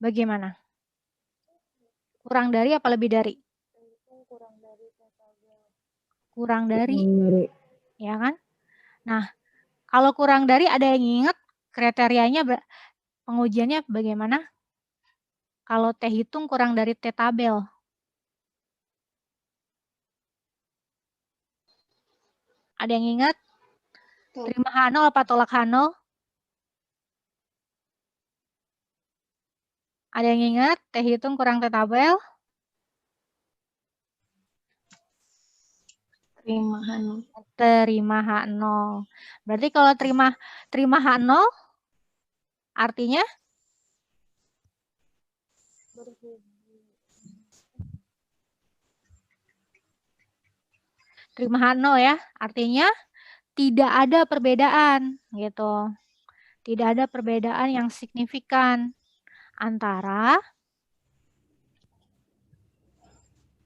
S2: bagaimana? Kurang dari apa lebih dari? Kurang dari. Ya kan? Nah, kalau kurang dari ada yang ingat kriterianya pengujiannya bagaimana? Kalau T hitung kurang dari T tabel. Ada yang ingat? Terima H0 apa tolak H0? Ada yang ingat? T hitung kurang T tabel?
S6: Terima H0.
S2: Terima H0. Berarti kalau terima H0 artinya? Terima H0 ya, artinya tidak ada perbedaan gitu. Tidak ada perbedaan yang signifikan antara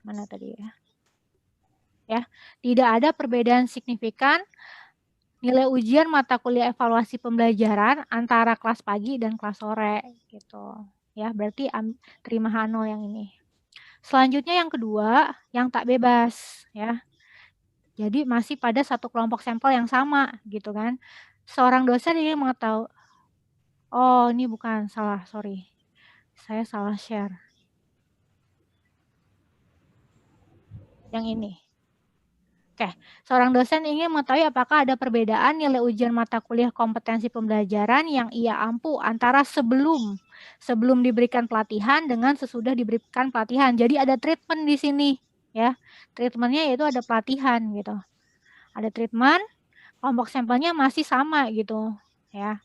S2: mana tadi ya? Ya, tidak ada perbedaan signifikan nilai ujian mata kuliah evaluasi pembelajaran antara kelas pagi dan kelas sore gitu. Ya, berarti terima H0 yang ini. Selanjutnya yang kedua, yang tak bebas ya. Jadi masih pada satu kelompok sampel yang sama gitu kan. Seorang dosen ingin mengetahui, oh ini bukan, salah, sorry. Saya salah share. Yang ini. Oke, seorang dosen ingin mengetahui apakah ada perbedaan nilai ujian mata kuliah kompetensi pembelajaran yang ia ampu antara sebelum diberikan pelatihan dengan sesudah diberikan pelatihan. Jadi ada treatment di sini ya. Treatmentnya yaitu ada pelatihan gitu. Ada treatment, kelompok sampelnya masih sama gitu ya.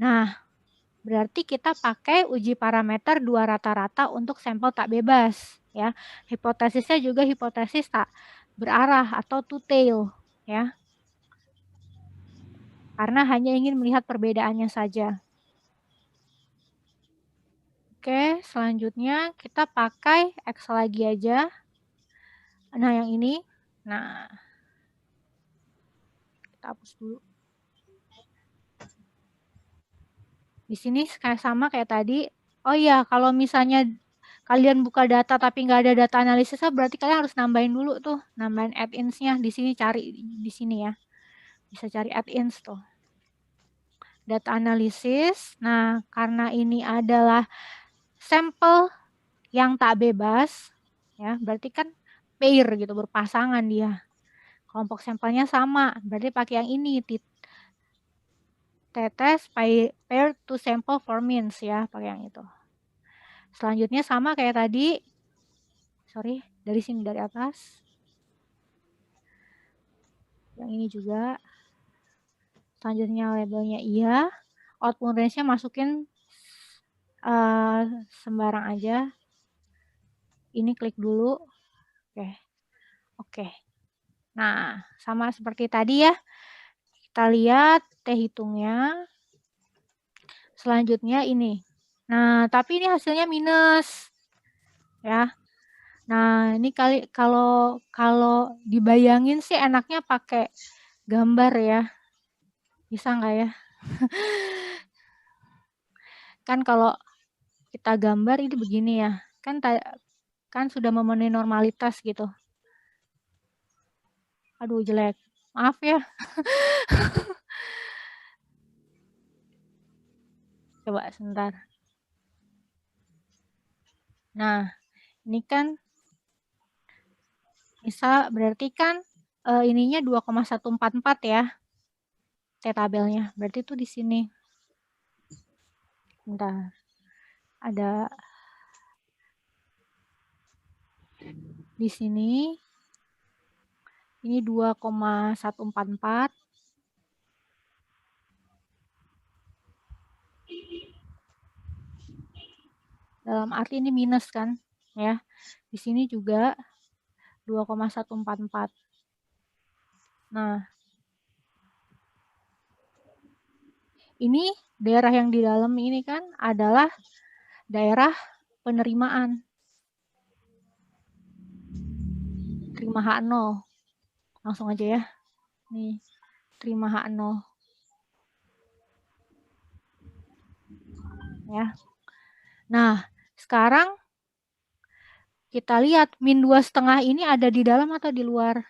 S2: Nah, berarti kita pakai uji parameter 2 rata-rata untuk sampel tak bebas ya. Hipotesisnya juga hipotesis tak berarah atau two tail ya. Karena hanya ingin melihat perbedaannya saja. Oke, selanjutnya kita pakai X lagi aja. Nah, yang ini. Nah, kita hapus dulu. Di sini kayak sama kayak tadi. Oh iya, kalau misalnya kalian buka data tapi nggak ada data analisisnya, berarti kalian harus nambahin dulu tuh, nambahin add-ins-nya. Di sini cari di sini ya. Bisa cari add-ins tuh. Data analisis. Nah, karena ini adalah sampel yang tak bebas, ya, berarti kan pair gitu, berpasangan dia. Kelompok sampelnya sama, berarti pakai yang ini, t-test pair to sample for means ya, pakai yang itu. Selanjutnya sama kayak tadi, sorry, dari sini, dari atas. Yang ini juga. Selanjutnya labelnya iya. Output range-nya masukin sembarang aja. Ini klik dulu. Oke. Nah, sama seperti tadi ya. Kita lihat T hitungnya. selanjutnya ini. Nah, tapi ini hasilnya minus. Ya. Nah, ini kalau dibayangin sih enaknya pakai gambar ya. Bisa nggak ya? Kan kalau kita gambar ini begini ya. Kan sudah memenuhi normalitas gitu. Aduh, jelek. Maaf ya. Coba sebentar. Nah, ini kan bisa berarti kan ininya 2,144 ya. T tabelnya. Berarti itu di sini. Bentar. Ada di sini. Ini 2,144. Dalam arti ini minus kan, ya. Di sini juga 2,144. Nah, ini daerah yang di dalam ini kan adalah daerah penerimaan. Terima H0. Langsung aja ya. Nih, terima H0. Ya. Nah, sekarang kita lihat min 2,5 ini ada di dalam atau di luar?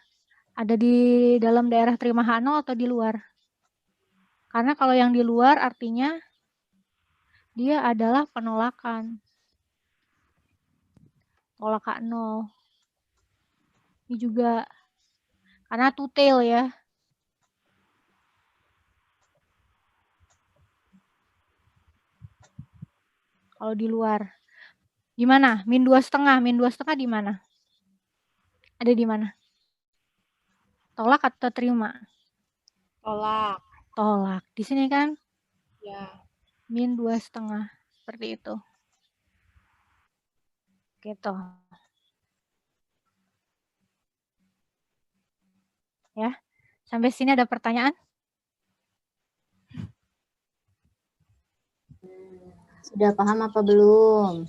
S2: Ada di dalam daerah terima H0 atau di luar? Karena kalau yang di luar artinya dia adalah penolakan. Tolak H0. Ini juga karena two tail ya. Kalau di luar. Gimana? Min 2,5. Min 2,5 di mana? Ada di mana? Tolak atau terima?
S5: Tolak.
S2: Tolak. Di sini kan?
S5: Ya.
S2: Min 2,5. Seperti itu. Gitu. Ya. Sampai sini ada pertanyaan?
S1: Sudah paham apa belum?